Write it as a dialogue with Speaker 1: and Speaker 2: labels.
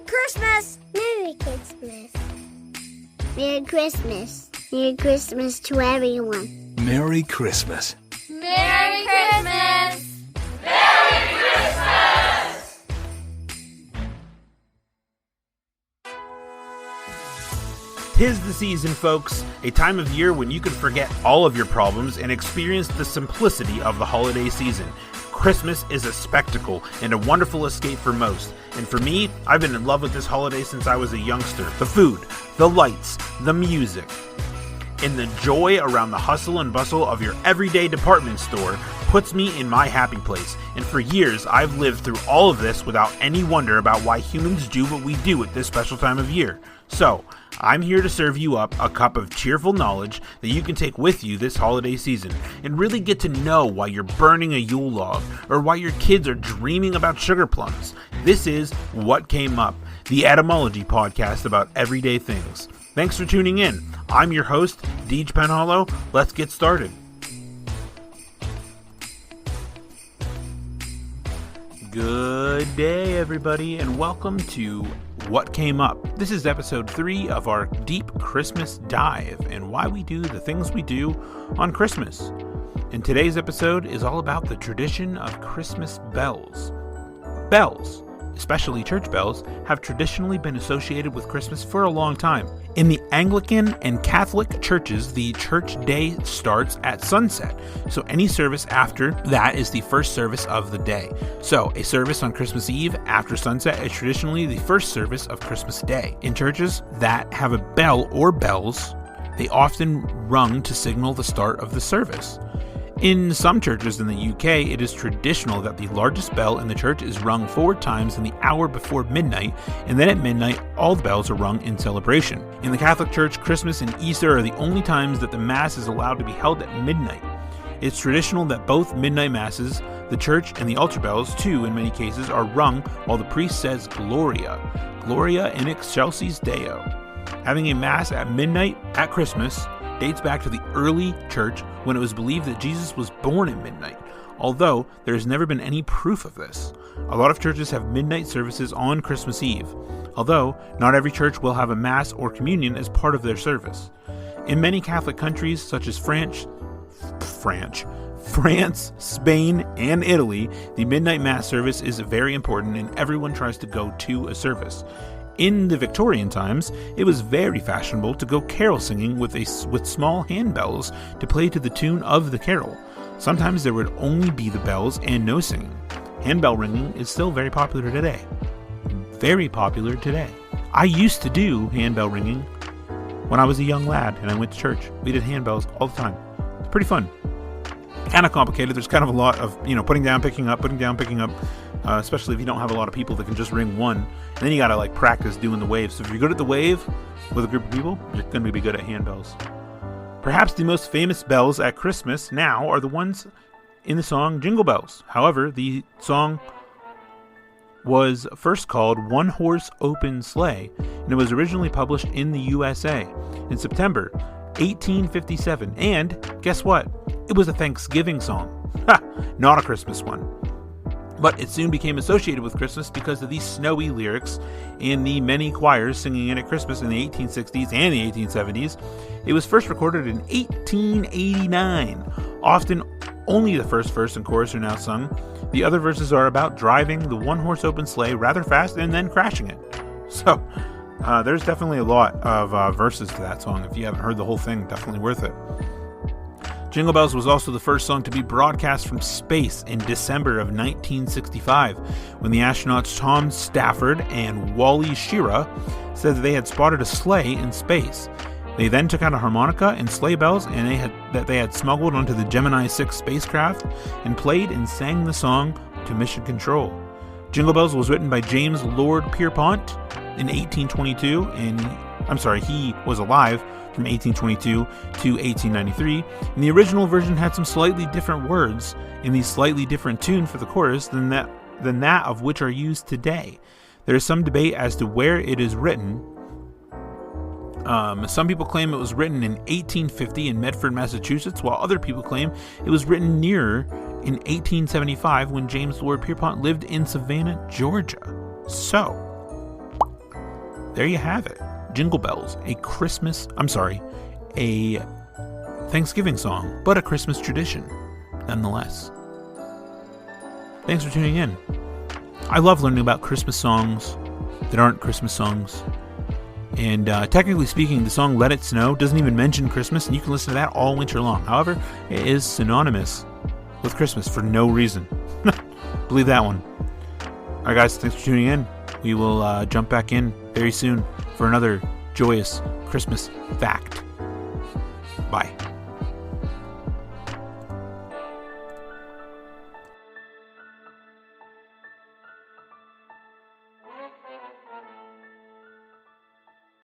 Speaker 1: Christmas!
Speaker 2: Merry Christmas. Merry Christmas. Merry Christmas to everyone.
Speaker 3: Merry Christmas.
Speaker 1: Merry Christmas!
Speaker 4: Merry Christmas!
Speaker 5: 'Tis the season, folks, a time of year when you can forget all of your problems and experience the simplicity of the holiday season. Christmas is a spectacle and a wonderful escape for most. And for me, I've been in love with this holiday since I was a youngster. The food, the lights, the music, and the joy around the hustle and bustle of your everyday department store puts me in my happy place. And for years, I've lived through all of this without any wonder about why humans do what we do at this special time of year. So, I'm here to serve you up a cup of cheerful knowledge that you can take with you this holiday season and really get to know why you're burning a Yule log or why your kids are dreaming about sugar plums. This is What Came Up, the etymology podcast about everyday things. Thanks for tuning in. I'm your host, Deej Penhollow. Let's get started. Good day, everybody, and welcome to What Came Up. This is episode 3 of our deep Christmas dive and why we do the things we do on Christmas. And today's episode is all about the tradition of Christmas bells. Bells, especially church bells, have traditionally been associated with Christmas for a long time. In the Anglican and Catholic churches, the church day starts at sunset, so any service after that is the first service of the day. So, a service on Christmas Eve after sunset is traditionally the first service of Christmas Day. In churches that have a bell or bells, they often rung to signal the start of the service. In some churches in the UK, it is traditional that the largest bell in the church is rung 4 times in the hour before midnight, and then at midnight, all the bells are rung in celebration. In the Catholic Church, Christmas and Easter are the only times that the Mass is allowed to be held at midnight. It's traditional that both midnight Masses, the church and the altar bells, too, in many cases, are rung while the priest says Gloria, Gloria in excelsis Deo. Having a Mass at midnight at Christmas dates back to the early church when it was believed that Jesus was born at midnight, although there has never been any proof of this. A lot of churches have midnight services on Christmas Eve, although not every church will have a Mass or communion as part of their service. In many Catholic countries such as France, Spain, and Italy, the midnight Mass service is very important and everyone tries to go to a service. In the Victorian times, it was very fashionable to go carol singing with small handbells to play to the tune of the carol. Sometimes there would only be the bells and no singing. Handbell ringing is still very popular today. Very popular today. I used to do handbell ringing when I was a young lad and I went to church. We did handbells all the time. It's pretty fun. Kind of complicated. There's kind of a lot of, putting down, picking up, especially if you don't have a lot of people that can just ring one. And then you got to practice doing the wave. So if you're good at the wave with a group of people, you're going to be good at handbells. Perhaps the most famous bells at Christmas now are the ones in the song Jingle Bells. However, the song was first called One Horse Open Sleigh, and it was originally published in the USA in September 1857. And guess what? It was a Thanksgiving song. Not a Christmas one. But it soon became associated with Christmas because of these snowy lyrics and the many choirs singing it at Christmas in the 1860s and the 1870s. It was first recorded in 1889. Often only the first verse and chorus are now sung. The other verses are about driving the one-horse open sleigh rather fast and then crashing it. So, there's definitely a lot of verses to that song. If you haven't heard the whole thing, definitely worth it. Jingle Bells was also the first song to be broadcast from space in December of 1965, when the astronauts Tom Stafford and Wally Schirra said that they had spotted a sleigh in space. They then took out a harmonica and sleigh bells they had smuggled onto the Gemini 6 spacecraft and played and sang the song to Mission Control. Jingle Bells was written by James Lord Pierpont in 1822, he was alive from 1822 to 1893, and the original version had some slightly different words in the slightly different tune for the chorus than that of which are used today. There is some debate as to where it is written. Some people claim it was written in 1850 in Medford, Massachusetts, while other people claim it was written nearer in 1875 when James Lord Pierpont lived in Savannah, Georgia. So, there you have it. Jingle Bells, a Thanksgiving song, but a Christmas tradition, nonetheless. Thanks for tuning in. I love learning about Christmas songs that aren't Christmas songs. And technically speaking, the song Let It Snow doesn't even mention Christmas, and you can listen to that all winter long. However, it is synonymous with Christmas for no reason. Believe that one. Alright guys, thanks for tuning in. We will jump back in very soon for another joyous Christmas fact. Bye.